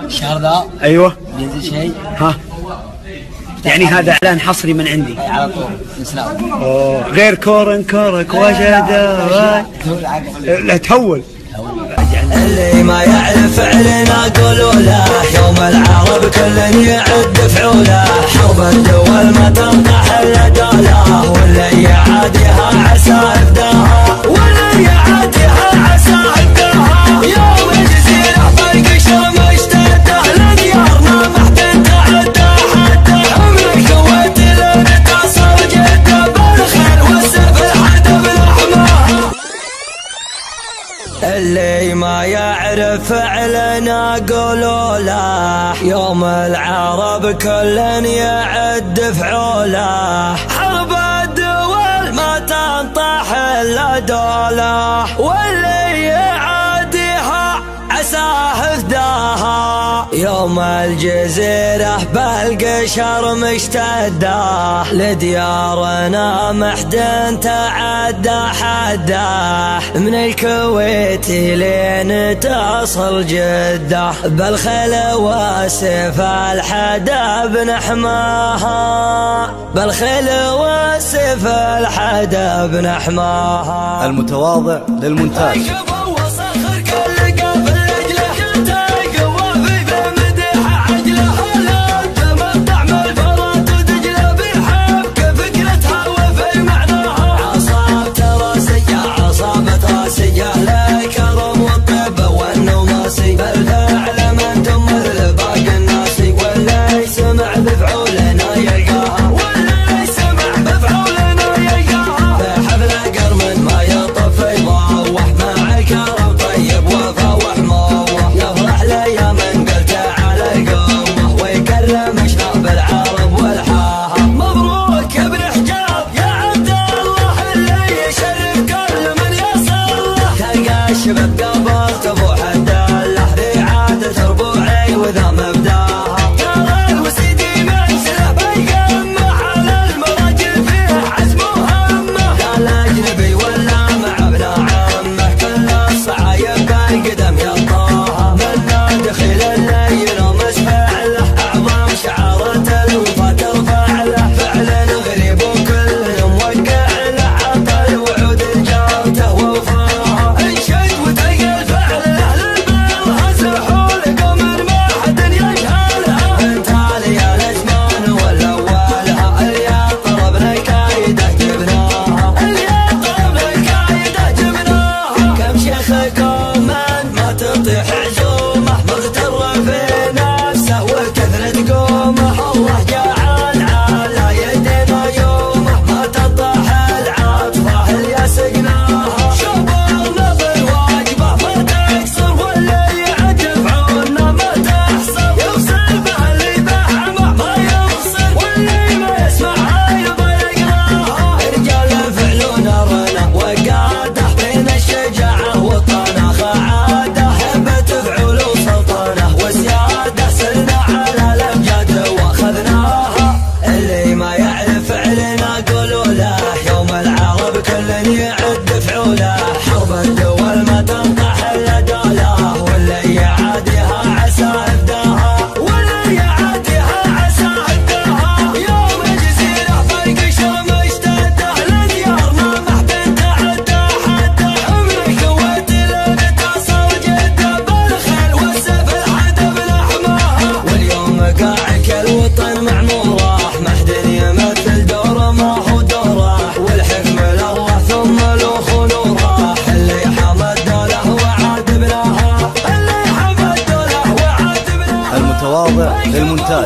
الشهر ذا ايوه بينزل شيء. ها يعني هذا اعلان حصري من عندي على طول نسلام. اوه غير كورك وجد لا تهول. اللي ما يعرف فعلنا قولوا له، يوم العرب كل يعد فعوله، حرب الدول ما تنطح الا دوله، واللي يعاديها عسى افداها، واللي يعاديها عسى افداها. يوم الجزيره فرق شام اشتده، لديارنا ما حد تعدى حده، عمر الكويت لين تصل جده، بالخير والسيف الحدب لحماها. اللي ما يعرف فعلنا قولوا له، يوم العرب كل يعد فعوله، حرب الدول ما تنطح الا دوله، واللي يعاديها عساه فداها. يوم الجزيرة بالقشر مشتده، لديارنا محد تعدى حده، من الكويت لين تصل جده، بالخيل والسيف الحدب نحماها، بالخيل والسيف الحدب نحماها. المتواضع للمونتاج. شباب قبل تفوح الدلة، ذي عادة ربوعي وذا مبداها، قال وسيدي منزله بيقمه، على المراجل فيه عزم وهمه، قال اجنبي ولا مع ابن عمه، كل الصعايب بالقدم يطاها، من دخيل الليل ومسفع له، اعظم شعارة الوفا ترفع له، فعلا غريب وكل موقع له، عطى الوعود جارته ووفاها. المتواضع للمونتاج.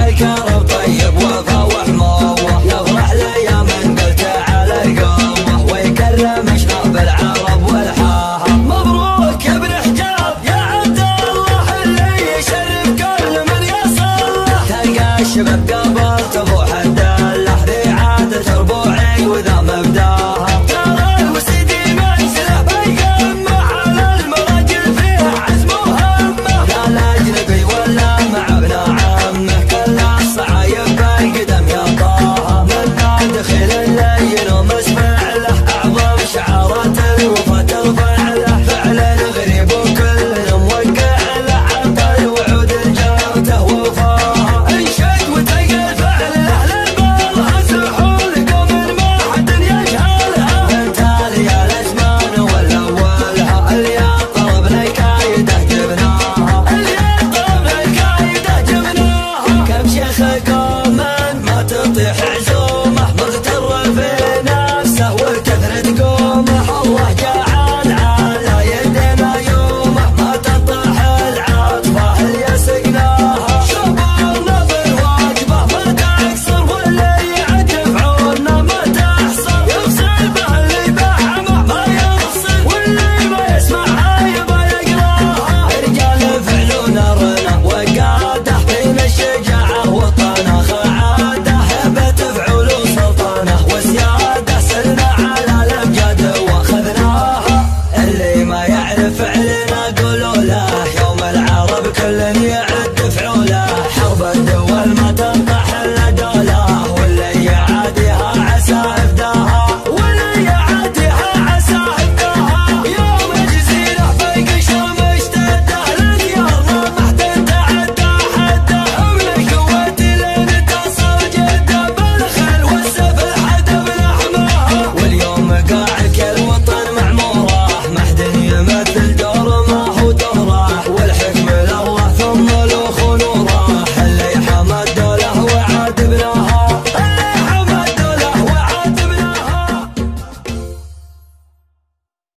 الكرب الشباب قبل